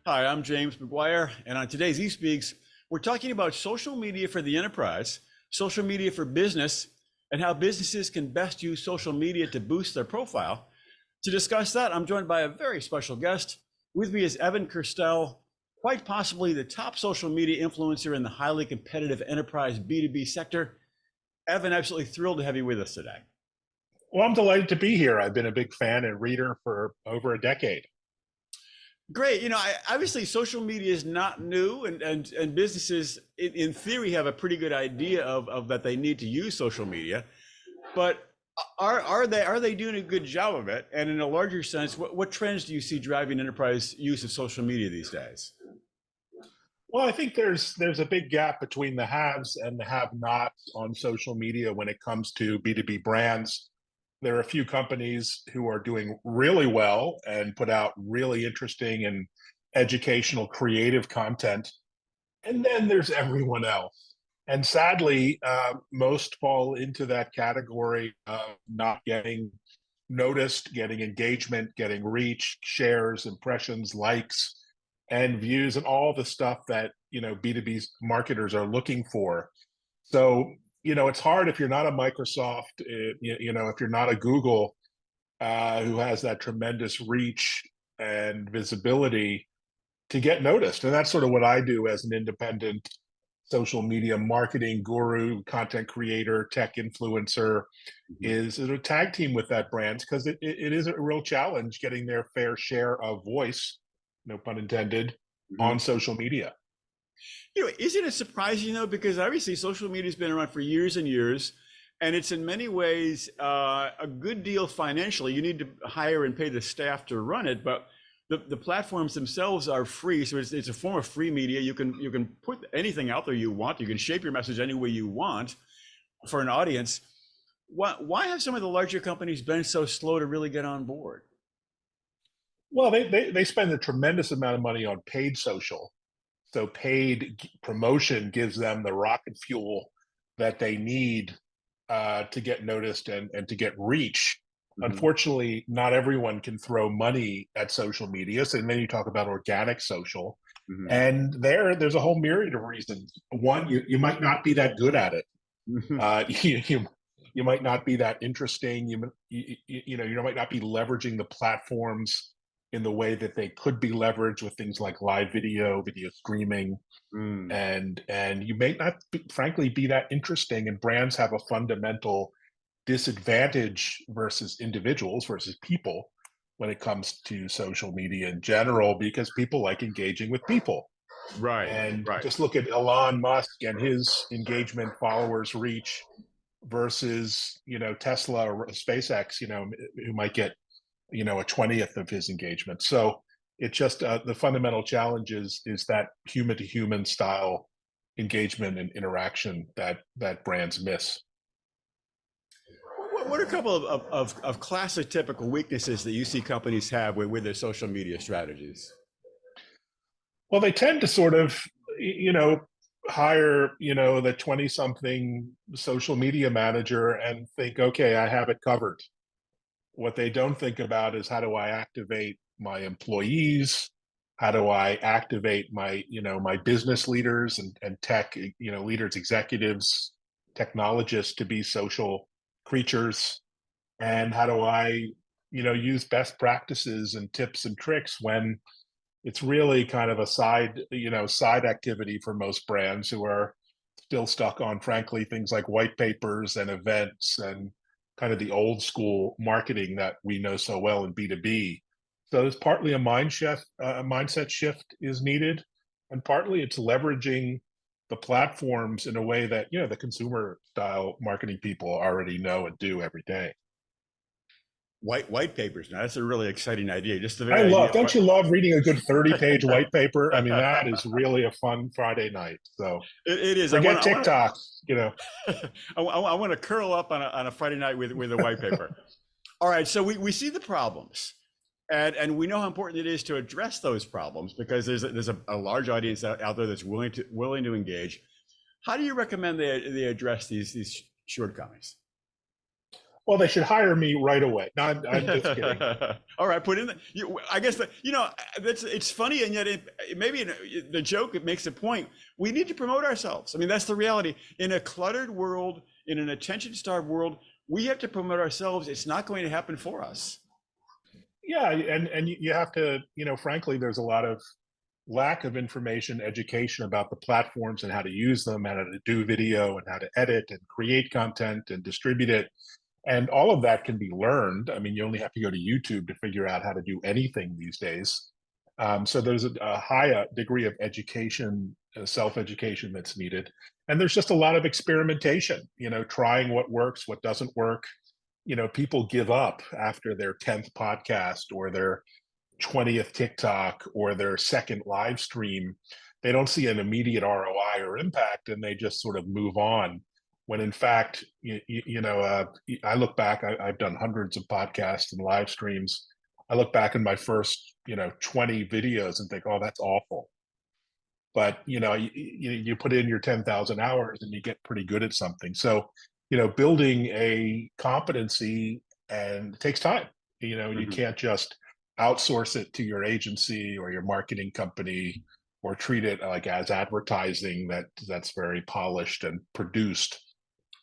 Hi, I'm James McGuire, and on today's eSpeaks, we're talking about social media for the enterprise, social media for business, and how businesses can best use social media to boost their profile. To discuss that, I'm joined by a very special guest. With me is Evan Kirstel, quite possibly the top social media influencer in the highly competitive enterprise B2B sector. Evan, absolutely thrilled to have you with us today. Well, I'm delighted to be here. I've been a big fan and reader for over a decade. Great. Obviously social media is not new, and businesses in theory have a pretty good idea of that they need to use social media, but are they doing a good job of it? And in a larger sense, what trends do you see driving enterprise use of social media these days? Well, I think there's a big gap between the haves and the have-nots on social media when it comes to B2B brands. There are a few companies who are doing really well and put out really interesting and educational, creative content. And then there's everyone else. And sadly, most fall into that category of not getting noticed, getting engagement, getting reach, shares, impressions, likes, and views, and all the stuff that B2B marketers are looking for. So it's hard if you're not a Microsoft, if you're not a Google, who has that tremendous reach and visibility to get noticed. And that's sort of what I do as an independent social media marketing guru, content creator, tech influencer, is a tag team with that brand because it is a real challenge getting their fair share of voice, no pun intended, Mhm. on social media. Isn't it surprising though? Because obviously social media has been around for years and years, and it's in many ways a good deal financially. You need to hire and pay the staff to run it, but the platforms themselves are free. So it's a form of free media. You can put anything out there you want. You can shape your message any way you want for an audience. Why have some of the larger companies been so slow to really get on board? Well, they spend a tremendous amount of money on paid social. So paid promotion gives them the rocket fuel that they need to get noticed and to get reach. Mhm. Unfortunately, not everyone can throw money at social media. So then you talk about organic social, Mhm. and there's a whole myriad of reasons. One, you might not be that good at it. Mhm. You might not be that interesting. You might not be leveraging the platforms in the way that they could be leveraged with things like live video streaming, Mm. and you may not frankly be that interesting. And brands have a fundamental disadvantage versus individuals versus people when it comes to social media in general because people like engaging with people. Right, And right. just look at Elon Musk and his engagement, followers, reach versus Tesla or SpaceX, who might get a 20th of his engagement. So it's just the fundamental challenge is that human to human style engagement and interaction that brands miss. What are a couple of classic typical weaknesses that you see companies have with their social media strategies? Well, they tend to sort of hire the 20 something social media manager and think, okay, I have it covered. What they don't think about is how do I activate my employees? How do I activate my business leaders and tech, leaders, executives, technologists to be social creatures? And how do I, use best practices and tips and tricks when it's really kind of a side activity for most brands who are still stuck on, frankly, things like white papers and events and kind of the old school marketing that we know so well in B2B. So there's partly a mindset shift is needed, and partly it's leveraging the platforms in a way that the consumer style marketing people already know and do every day. White papers. Now that's a really exciting idea. Just the I very idea love, of don't what. you love reading a good 30-page white paper? I mean, that is really a fun Friday night. So It is. I want. forget I want TikTok, you know. to. I want to curl up on a Friday night with a white paper. All right. So we see the problems, and we know how important it is to address those problems because there's a large audience out there that's willing to engage. How do you recommend they address these shortcomings? Well, they should hire me right away. No, I'm just kidding. All right, put in the. I guess that that's it's funny, and yet maybe the joke it makes a point. We need to promote ourselves. I mean, that's the reality. In a cluttered world, in an attention-starved world, we have to promote ourselves. It's not going to happen for us. Yeah, and you have to, frankly, there's a lot of lack of information, education about the platforms and how to use them, and how to do video, and how to edit and create content and distribute it. And all of that can be learned. I mean, you only have to go to YouTube to figure out how to do anything these days. So there's a high degree of education, self-education that's needed. And there's just a lot of experimentation, trying what works, what doesn't work. People give up after their 10th podcast or their 20th TikTok or their second live stream. They don't see an immediate ROI or impact, and they just sort of move on. When in fact, I look back, I've done hundreds of podcasts and live streams. I look back in my first, 20 videos and think, oh, that's awful. But, you put in your 10,000 hours and you get pretty good at something. So, building a competency, and it takes time. You can't just outsource it to your agency or your marketing company, or treat it like as advertising that's very polished and produced.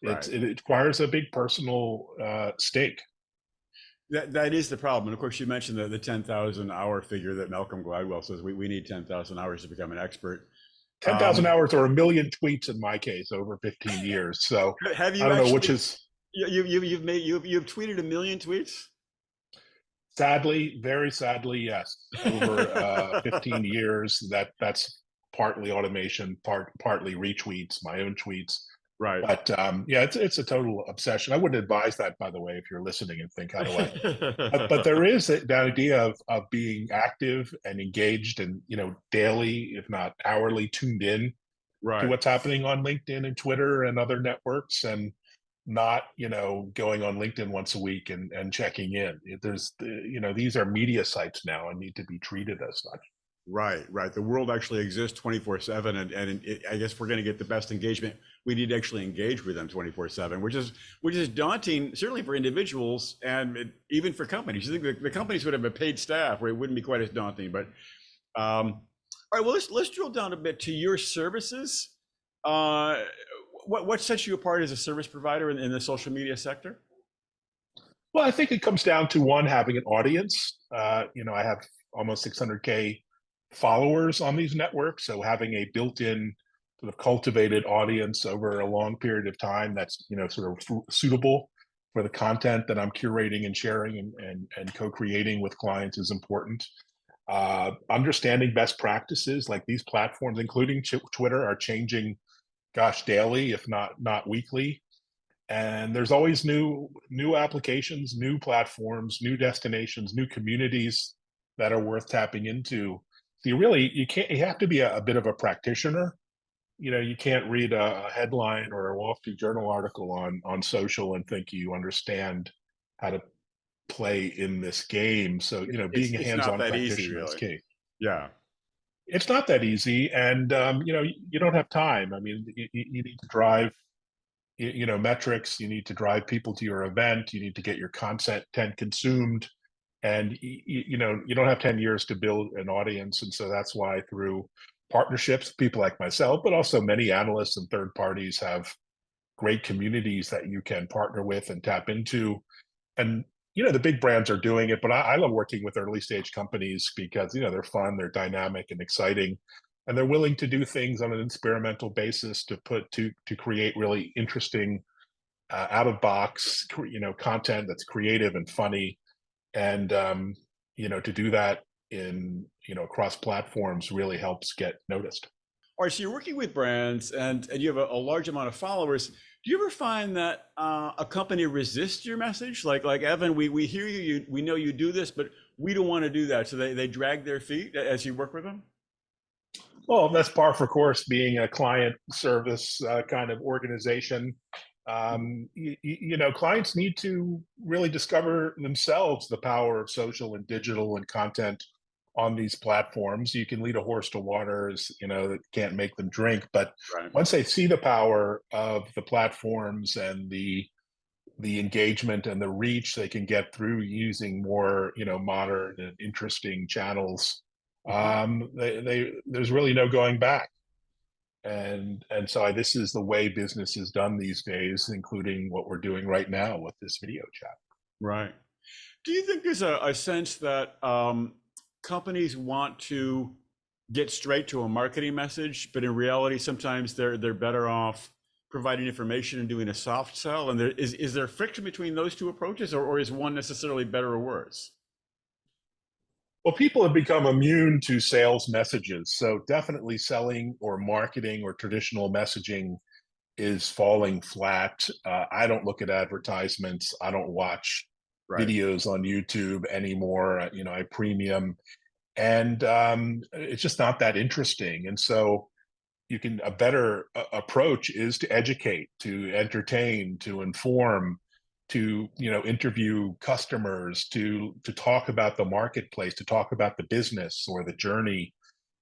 Right. It requires a big personal stake. That is the problem. And of course, you mentioned the 10,000 hour figure that Malcolm Gladwell says we need 10,000 hours to become an expert. 10,000 hours or a million tweets in my case over 15 years. So have you I don't actually, know which is. You've tweeted a million tweets? Sadly, very sadly, yes. Over 15 years, that's partly automation, partly retweets, my own tweets. Right. But yeah, it's a total obsession. I wouldn't advise that, by the way, if you're listening and think, how do I? But there is that idea of being active and engaged, and daily, if not hourly, tuned in to what's happening on LinkedIn and Twitter and other networks, and not going on LinkedIn once a week and checking in. There's these are media sites now and need to be treated as such. Right. The world actually exists 24/7, and I guess if we're going to get the best engagement, we need to actually engage with them 24/7, which is daunting, certainly for individuals and even for companies. You think the companies would have a paid staff where it wouldn't be quite as daunting. But all right, well, let's drill down a bit to your services. What sets you apart as a service provider in the social media sector? Well, I think it comes down to one, having an audience. I have almost 600K followers on these networks, so having a built-in sort of cultivated audience over a long period of time that's sort of suitable for the content that I'm curating and sharing and co-creating with clients is important. Understanding best practices, like these platforms, including Twitter, are changing, gosh, daily, if not weekly. And there's always new applications, new platforms, new destinations, new communities that are worth tapping into. So you have to be a bit of a practitioner. You can't read a headline or a Wall Street Journal article on social and think you understand how to play in this game. So being a hands-on practitioner is key. Yeah. It's not that easy, and you don't have time. I mean, you need to drive metrics. You need to drive people to your event. You need to get your content consumed, and you don't have 10 years to build an audience. And so that's why, through partnerships, people like myself, but also many analysts and third parties, have great communities that you can partner with and tap into. And the big brands are doing it, but I love working with early stage companies because they're fun, they're dynamic and exciting, and they're willing to do things on an experimental basis to create really interesting, out of box, content that's creative and funny, and to do that in across platforms really helps get noticed. All right, so you're working with brands and you have a large amount of followers. Do you ever find that a company resists your message? Like Evan, we hear you, we know you do this, but we don't want to do that. So they drag their feet as you work with them? Well, that's par for course, being a client service kind of organization. Clients need to really discover themselves the power of social and digital and content on these platforms. You can lead a horse to water, that can't make them drink. But once they see the power of the platforms and the the engagement and the reach they can get through using more, modern and interesting channels, Mhm. there's really no going back. And so this is the way business is done these days, including what we're doing right now with this video chat. Right. Do you think there's a sense that companies want to get straight to a marketing message, but in reality, sometimes they're better off providing information and doing a soft sell? And is there friction between those two approaches, or is one necessarily better or worse? Well, people have become immune to sales messages. So definitely selling or marketing or traditional messaging is falling flat. I don't look at advertisements. I don't watch Right. videos on YouTube anymore. I premium, and it's just not that interesting. And so a better approach is to educate, to entertain, to inform, to interview customers, to talk about the marketplace, to talk about the business or the journey.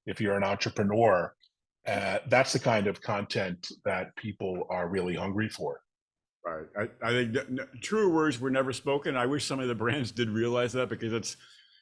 If you're an entrepreneur, that's the kind of content that people are really hungry for. Right. I think truer words were never spoken. I wish some of the brands did realize that, because it's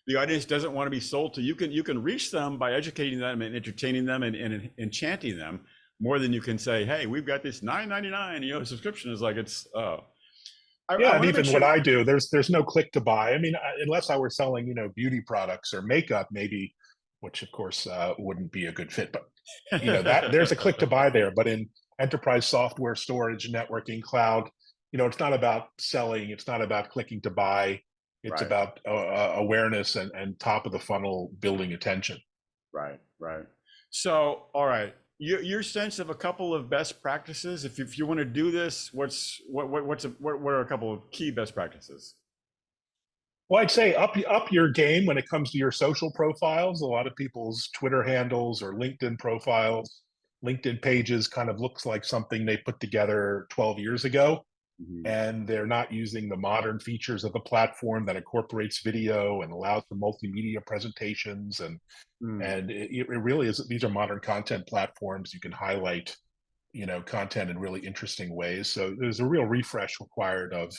the audience doesn't want to be sold to. You can reach them by educating them and entertaining them and enchanting them more than you can say, hey, we've got this $9.99 subscription. Is like it's I Yeah, and want to make even what sure. I do, there's no click to buy. I mean, unless I were selling, beauty products or makeup, maybe, which of course wouldn't be a good fit. But that there's a click to buy there. But in enterprise software, storage, networking, cloud, it's not about selling. It's not about clicking to buy. It's Right. about awareness and top of the funnel building attention. Right, right. So, all right, your sense of a couple of best practices, if you want to do this, what are a couple of key best practices? Well, I'd say up your game when it comes to your social profiles. A lot of people's Twitter handles or LinkedIn profiles, LinkedIn pages kind of looks like something they put together 12 years ago, Mhm. and they're not using the modern features of the platform that incorporates video and allows for multimedia presentations. And Mm, and it really is. These are modern content platforms. You can highlight content in really interesting ways. So there's a real refresh required of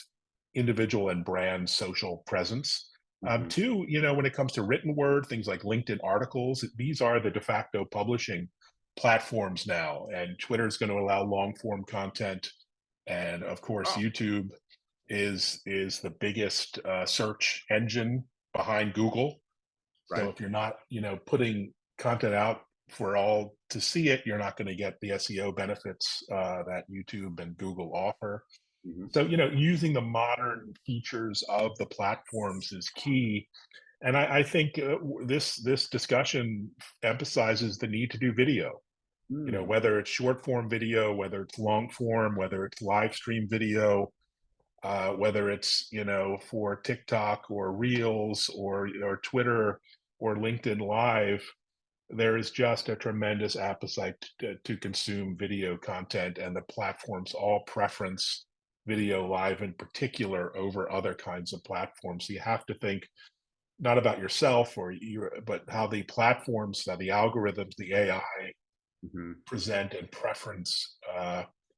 individual and brand social presence. mhm. Two, when it comes to written word, things like LinkedIn articles, these are the de facto publishing platforms now. And Twitter is going to allow long form content. And of course, Oh, YouTube is the biggest search engine behind Google. So right. if you're not, putting content out for all to see it, you're not going to get the SEO benefits that YouTube and Google offer. Mhm. So, using the modern features of the platforms is key. And I think this discussion emphasizes the need to do video. Mm, Whether it's short form video, whether it's long form, whether it's live stream video, whether it's for TikTok or Reels or Twitter or LinkedIn Live. There is just a tremendous appetite to consume video content, and the platforms all preference video live in particular over other kinds of platforms. So you have to think not about yourself but how the platforms, how the algorithms, the AI mhm. present and preference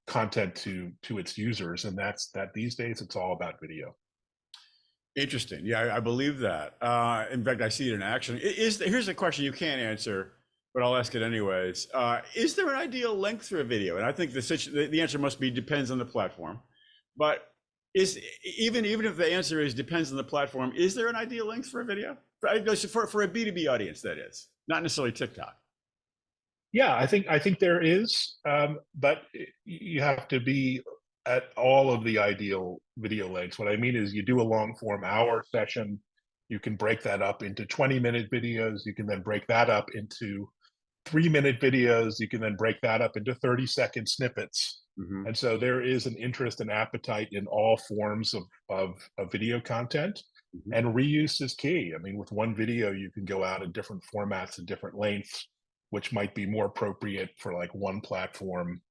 content to its users, and that these days it's all about video. Interesting. Yeah, I believe that. In fact, I see it in action. Here's a question you can't answer, but I'll ask it anyways. Is there an ideal length for a video? And I think the answer must be depends on the platform. But is even if the answer is depends on the platform, is there an ideal length for a video? For a B2B audience, that is, not necessarily TikTok. Yeah, I think there is, but you have to be at all of the ideal video lengths. What I mean is, you do a long form hour session, you can break that up into 20-minute videos. You can then break that up into 3-minute videos. You can then break that up into 30-second snippets. Hmm. And so there is an interest and appetite in all forms of video content. Hmm. And reuse is key. I mean, with one video, you can go out in different formats and different lengths, which might be more appropriate for like one platform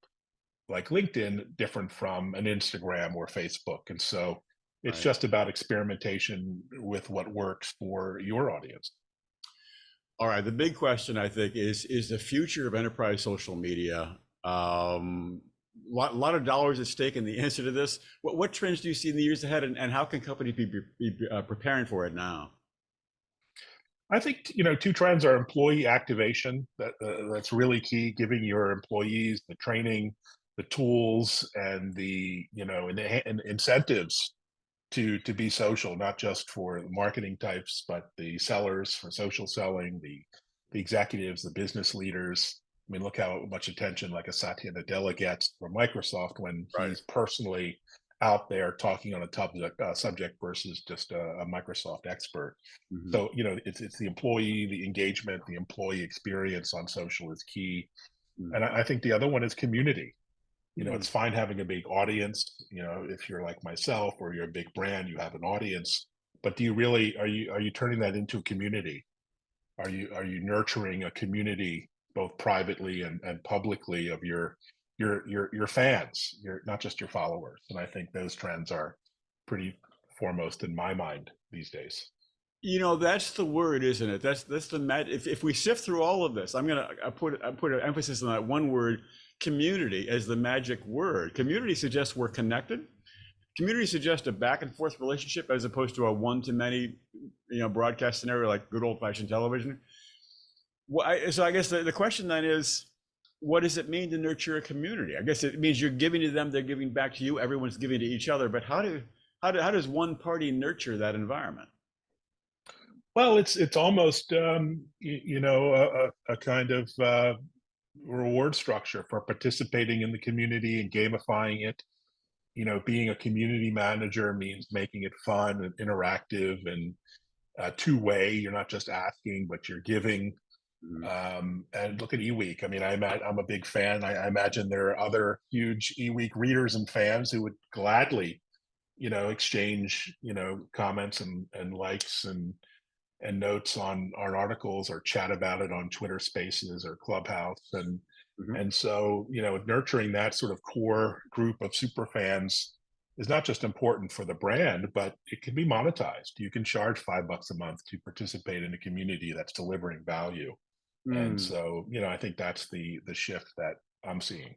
like LinkedIn, different from an Instagram or Facebook. And so it's Right. just about experimentation with what works for your audience. All right. The big question, I think, is the future of enterprise social media. lot of dollars at stake in the answer to this. What trends do you see in the years ahead, and how can companies be preparing for it now? I think two trends are employee activation. That's really key. Giving your employees the training, the tools, and the and incentives to be social, not just for the marketing types, but the sellers for social selling, the executives, the business leaders. I mean, look how much attention like a Satya Nadella gets from Microsoft when Right. he's personally out there talking on a subject versus just a Microsoft expert. Hmm. So it's the employee, the engagement, the employee experience on social is key. And I think the other one is community. Mm. It's fine having a big audience. If you're like myself or you're a big brand, you have an audience. But do you really are you turning that into a community? Are you nurturing a community both privately and publicly of your fans, your not just your followers? And I think those trends are pretty foremost in my mind these days. That's the word, isn't it? That's the if we sift through all of this, I put an emphasis on that one word, community, as the magic word. Community suggests we're connected. Community suggests a back and forth relationship as opposed to a one to many, broadcast scenario like good old fashioned television. So I guess the question then is, what does it mean to nurture a community? I guess it means you're giving to them, they're giving back to you, everyone's giving to each other. But how does one party nurture that environment? Well, it's almost a kind of reward structure for participating in the community and gamifying it. Being a community manager means making it fun and interactive and two-way. You're not just asking, but you're giving. Mhm. And look at eWeek. I mean, I'm a big fan. I imagine there are other huge eWeek readers and fans who would gladly, exchange, comments and likes and notes on articles or chat about it on Twitter Spaces or Clubhouse. Mhm. And so, nurturing that sort of core group of super fans is not just important for the brand, but it can be monetized. You can charge $5 a month to participate in a community that's delivering value. And Mm. so, I think that's the shift that I'm seeing.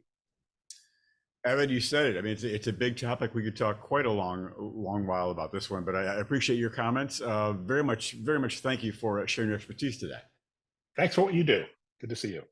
Evan, you said it. I mean, it's a big topic. We could talk quite a long while about this one, but I appreciate your comments. Very much, very much. Thank you for sharing your expertise today. Thanks for what you do. Good to see you.